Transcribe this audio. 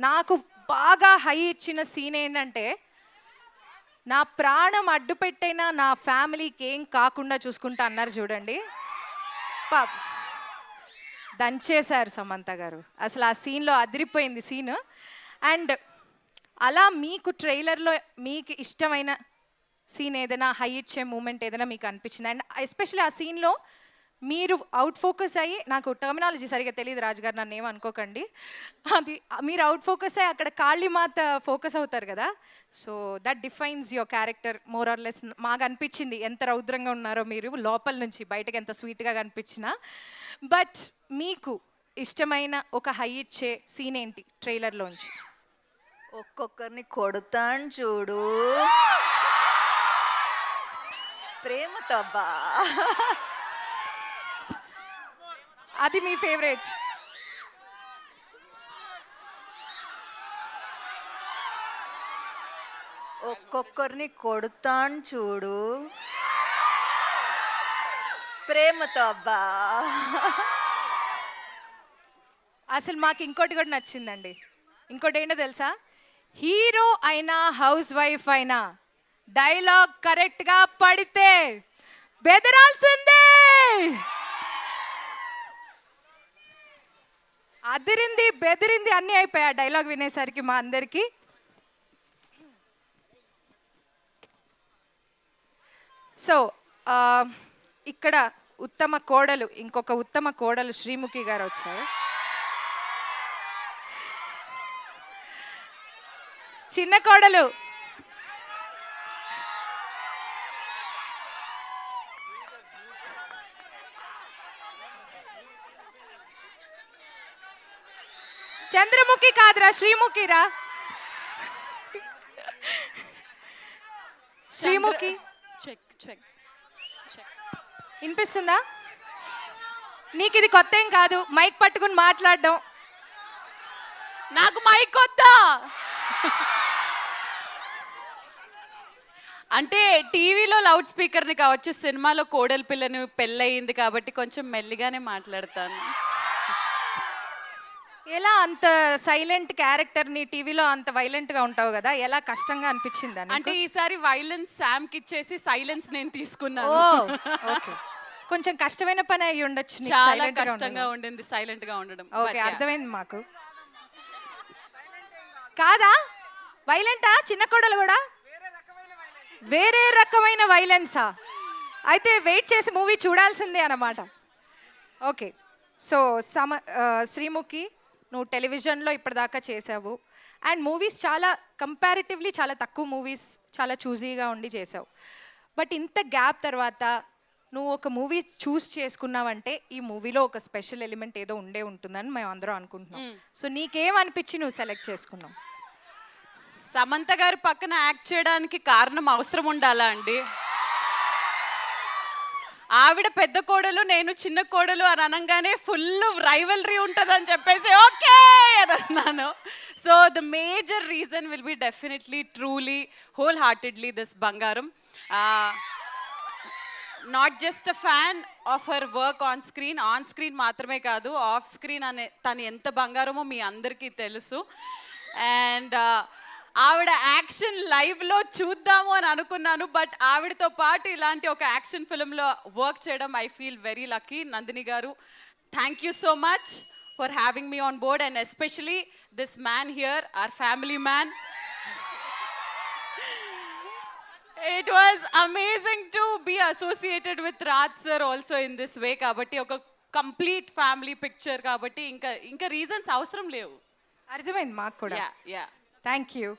నాకు బాగా హై ఇచ్చిన సీన్ ఏంటంటే, నా ప్రాణం అడ్డు పెట్టైనా నా ఫ్యామిలీకి ఏం కాకుండా చూసుకుంటా అన్నారు చూడండి. పాప దంచేశారు సమంత గారు. అసలు ఆ సీన్లో అదిరిపోయింది సీన్. అండ్ అలా మీకు ట్రైలర్లో మీకు ఇష్టమైన సీన్ ఏదైనా హై ఇచ్చే మూమెంట్ ఏదైనా మీకు అనిపించింది? అండ్ ఎస్పెషల్లీ ఆ సీన్లో మీరు అవుట్ ఫోకస్ అయ్యి, నాకు టర్మినాలజీ సరిగా తెలియదు రాజుగారు, నన్ను ఏమనుకోకండి. అది మీరు అవుట్ ఫోకస్ అయ్యి అక్కడ కాళీమాత ఫోకస్ అవుతారు కదా, so that defines your character more or less. మాకు అనిపించింది ఎంత రౌద్రంగా ఉన్నారో మీరు, లోపల నుంచి బయటకు ఎంత స్వీట్గా కనిపించినా. బట్ మీకు ఇష్టమైన ఒక హై ఇచ్చే సీన్ ఏంటి ట్రైలర్లోంచి? ఒక్కొక్కరిని కొడతాను చూడు, ప్రేమతో బా. అది మీ ఫేవరెట్? ఒక్కొక్కరిని కొడతాను చూడు, ప్రేమతో అబ్బా. అసలు మాకు ఇంకోటి కూడా నచ్చిందండి. ఇంకోటి ఏంటో తెలుసా? హీరో అయినా హౌస్ వైఫ్ అయినా డైలాగ్ కరెక్ట్గా పడితే బెదరాల్సిందే. అదిరింది బెదిరింది అన్నీ అయిపోయా డైలాగ్ వినేసరికి మా అందరికీ. సో ఇక్కడ ఉత్తమ కోడలు, ఇంకొక ఉత్తమ కోడలు శ్రీముఖి గారు వచ్చారు. చిన్న కోడలు చంద్రముఖి కాదురా, శ్రీముఖిరా. శ్రీముఖి వినిపిస్తుందా? నీకు ఇది కొత్త ఏం కాదు, మైక్ పట్టుకుని మాట్లాడడం. నాకు మైక్ కొత్తా. అంటే టీవీలో లౌడ్ స్పీకర్ని కావచ్చు, సినిమాలో కోడలి పిల్లని పెళ్ళయింది కాబట్టి కొంచెం మెల్లిగానే మాట్లాడతాను. ఎలా అంత సైలెంట్ క్యారెక్టర్ని టీవీలో అంత వైలెంట్గా ఉంటావు కదా, ఎలా కష్టంగా అనిపించింది? అంటే ఈసారి వైలెన్స్ శామ్కి ఇచ్చేసి సైలెన్స్ నేను తీసుకున్నాను. ఓకే, కొంచెం కష్టమైన పని అయ్యి ఉండొచ్చు. చాలా కష్టంగా ఉండింది సైలెంట్ గా ఉండడం. ఓకే, అర్థమైంది మాకు. కాదా వైలెంటా చిన్న కోడలు కూడా? వేరే రకమైన వైలెన్సా? అయితే వెయిట్ చేసి మూవీ చూడాల్సిందే అన్నమాట. ఓకే, సో శ్రీముఖి, నువ్వు టెలివిజన్లో ఇప్పటిదాకా చేసావు అండ్ మూవీస్ చాలా కంపారిటివ్లీ చాలా తక్కువ మూవీస్ చాలా చూజీగా ఉండి చేసావు. బట్ ఇంత గ్యాప్ తర్వాత నువ్వు ఒక మూవీ చూస్ చేసుకున్నావంటే ఈ మూవీలో ఒక స్పెషల్ ఎలిమెంట్ ఏదో ఉండే ఉంటుందని మేము అందరం అనుకుంటున్నాం. సో నీకేమనిపించి నువ్వు సెలెక్ట్ చేసుకున్నావు? సమంత గారు పక్కన యాక్ట్ చేయడానికి కారణం అవసరం ఉండాలా అండి? ఆవిడ పెద్ద కోడలు, నేను చిన్న కోడలు అని అనగానే ఫుల్ రైవల్రీ ఉంటుందని చెప్పేసి ఓకే అని అన్నాను. So the major reason will be definitely truly wholeheartedly this బంగారం. Not just a fan of her work on screen మాత్రమే కాదు, ఆఫ్ స్క్రీన్ అనే తను ఎంత బంగారమో మీ అందరికీ తెలుసు. అండ్ ఆవిడ యాక్షన్ లైవ్లో చూద్దాము అని అనుకున్నాను, బట్ ఆవిడతో పాటు ఇలాంటి ఒక యాక్షన్ ఫిల్మ్లో వర్క్ చేయడం I feel very lucky. Nandini గారు, thank you so much for having me on board and especially this man here, our family man. It was amazing to be associated with Raj sir also in this way. Kabatti oka complete family picture kabatti inka reasons avasaram levu. అర్థమైంది మాకు కూడా. Yeah. Thank you.